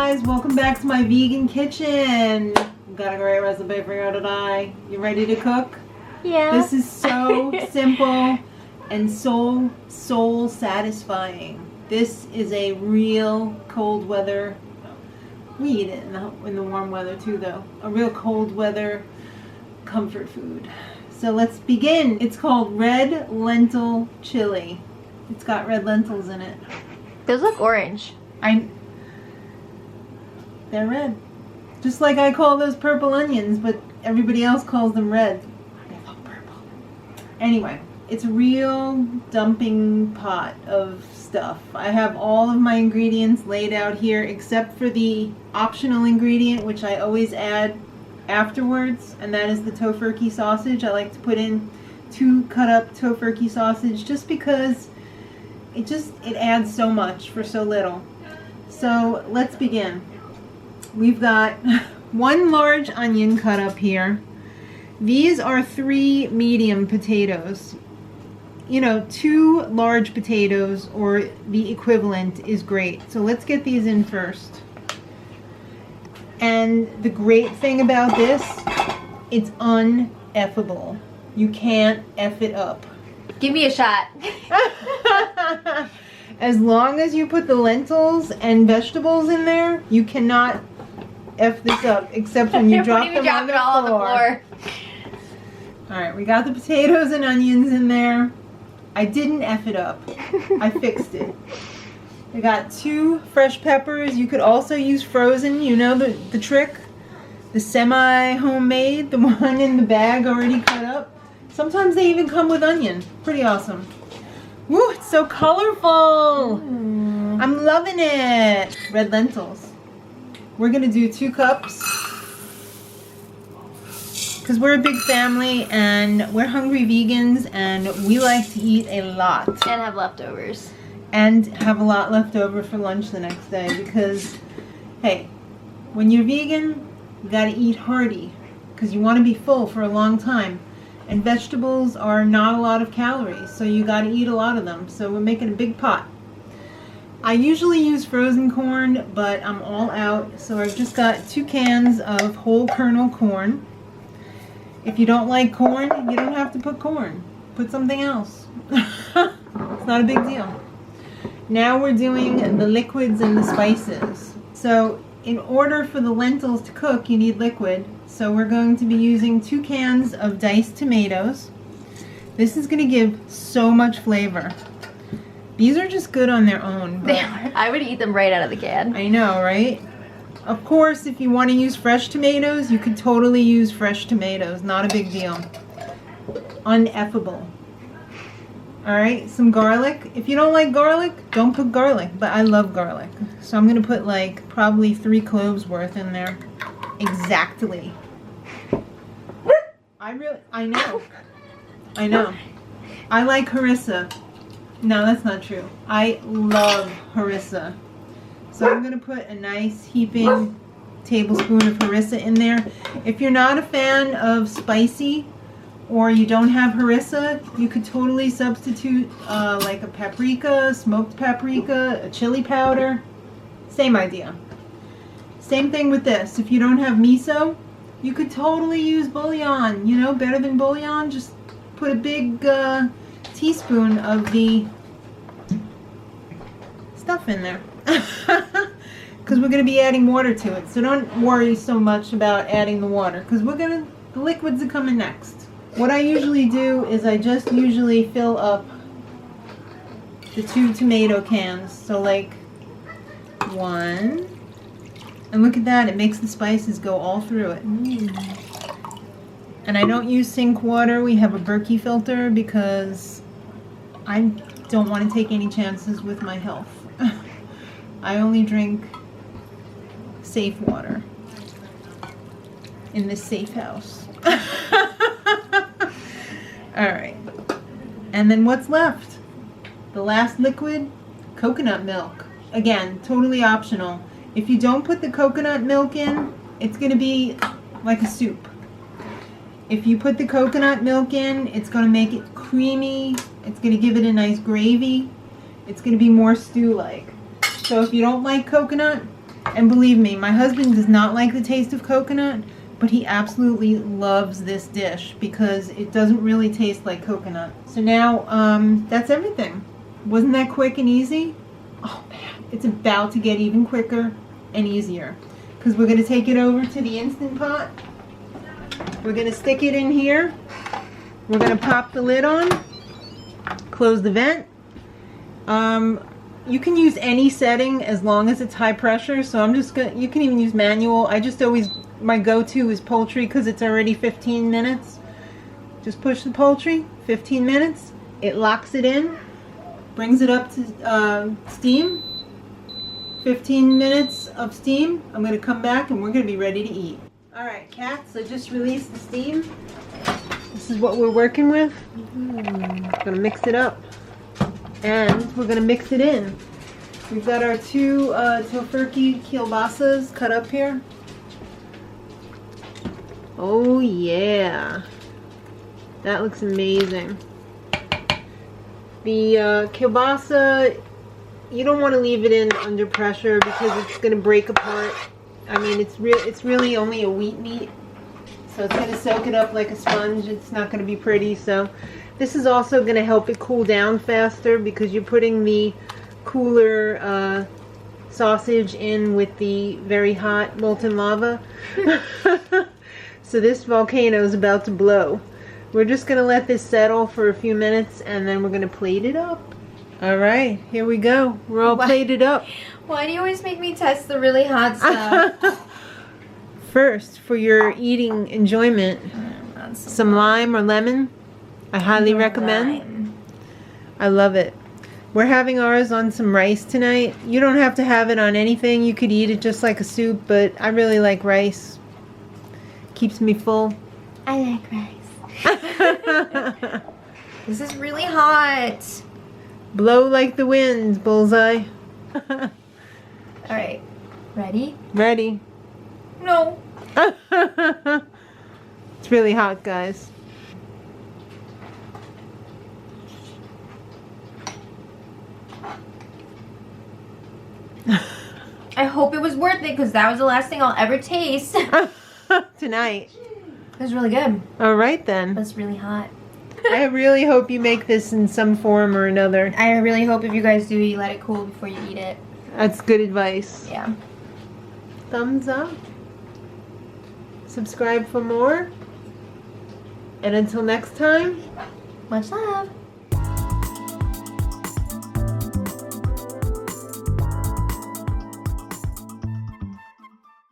guys, welcome back to my vegan kitchen. Got a great recipe for you today. You ready to cook? Yeah. This is so simple and soul satisfying. This is a real cold weather. We eat it in the warm weather too though. A real cold weather comfort food. So let's begin. It's called Red Lentil Chili. It's got red lentils in it. Those look orange. They're red. Just like I call those purple onions, but everybody else calls them red. They look purple. Anyway, it's a real dumping pot of stuff. I have all of my ingredients laid out here except for the optional ingredient, which I always add afterwards, and that is the Tofurkey sausage. I like to put in 2 cut up Tofurkey sausage just because it adds so much for so little. So let's begin. We've got 1 large onion cut up here. These are 3 medium potatoes. You know, 2 large potatoes or the equivalent is great. So let's get these in first. And the great thing about this, it's un-effable. You can't F it up. Give me a shot. As long as you put the lentils and vegetables in there, you cannot F this up, except when you drop them on the floor. Alright, we got the potatoes and onions in there. I didn't F it up. I fixed it. We got 2 fresh peppers. You could also use frozen, you know the trick. The semi-homemade, the one in the bag already cut up. Sometimes they even come with onion. Pretty awesome. Woo, it's so colorful. I'm loving it. Red lentils. We're gonna do 2 cups because we're a big family and we're hungry vegans and we like to eat a lot. And have leftovers. And have a lot left over for lunch the next day because, hey, when you're vegan, you gotta eat hearty because you want to be full for a long time. And vegetables are not a lot of calories, so you gotta eat a lot of them. So we're making a big pot. I usually use frozen corn, but I'm all out, so I've just got 2 cans of whole kernel corn. If you don't like corn, you don't have to put corn. Put something else. It's not a big deal. Now we're doing the liquids and the spices. So in order for the lentils to cook, you need liquid. So we're going to be using 2 cans of diced tomatoes. This is going to give so much flavor. These are just good on their own. They are. I would eat them right out of the can. I know, right? Of course, if you want to use fresh tomatoes, you could totally use fresh tomatoes. Not a big deal. Uneffable. Alright, some garlic. If you don't like garlic, don't put garlic. But I love garlic. So I'm going to put like probably 3 cloves worth in there. Exactly. I know. I like harissa. No, that's not true. I love harissa. So I'm going to put a nice heaping tablespoon of harissa in there. If you're not a fan of spicy or you don't have harissa, you could totally substitute like a paprika, smoked paprika, a chili powder. Same idea. Same thing with this. If you don't have miso, you could totally use bouillon. You know, better than bouillon, just put a big teaspoon of the stuff in there. Because we're going to be adding water to it. So don't worry so much about adding the water because the liquids are coming next. What I usually do is I just usually fill up the 2 tomato cans. So like 1. And look at that, it makes the spices go all through it. And I don't use sink water. We have a Berkey filter because I don't want to take any chances with my health. I only drink safe water in this safe house. Alright. And then what's left? The last liquid, coconut milk. Again, totally optional. If you don't put the coconut milk in, it's going to be like a soup. If you put the coconut milk in, it's going to make it creamy. It's going to give it a nice gravy. It's going to be more stew-like. So if you don't like coconut, And believe me, my husband does not like the taste of coconut, but he absolutely loves this dish because it doesn't really taste like coconut. So now, that's everything. Wasn't that quick and easy? Oh man, it's about to get even quicker and easier because we're going to take it over to the Instant Pot. We're going to stick it in here. We're going to pop the lid on, close the vent. You can use any setting as long as it's high pressure, so I'm just going to, you can even use manual. I just always, my go-to is poultry because it's already 15 minutes. Just push the poultry, 15 minutes. It locks it in, brings it up to steam. 15 minutes of steam. I'm going to come back and we're going to be ready to eat. Alright, cats, I just released the steam. This is what we're working with. Going to mix it up. And we're going to mix it in. We've got our two Tofurkey kielbasas cut up here. Oh yeah. That looks amazing. The kielbasa, you don't want to leave it in under pressure because it's going to break apart. I mean, it's really only a wheat meat. So it's going to soak it up like a sponge. It's not going to be pretty. So this is also going to help it cool down faster because you're putting the cooler sausage in with the very hot molten lava. So this volcano is about to blow. We're just going to let this settle for a few minutes and then we're going to plate it up. Alright, here we go. We're all plated up. Why do you always make me test the really hot stuff? First, for your eating enjoyment, some lime or lemon. I highly recommend. Lime. I love it. We're having ours on some rice tonight. You don't have to have it on anything. You could eat it just like a soup, but I really like rice. Keeps me full. I like rice. This is really hot. Blow like the wind, Bullseye. Alright, ready? Ready. No. It's really hot, guys. I hope it was worth it because that was the last thing I'll ever taste. Tonight. It was really good. All right then. But it's really hot. I really hope you make this in some form or another. I really hope if you guys do, you let it cool before you eat it. That's good advice. Yeah. Thumbs up. Subscribe for more. And until next time. Much love.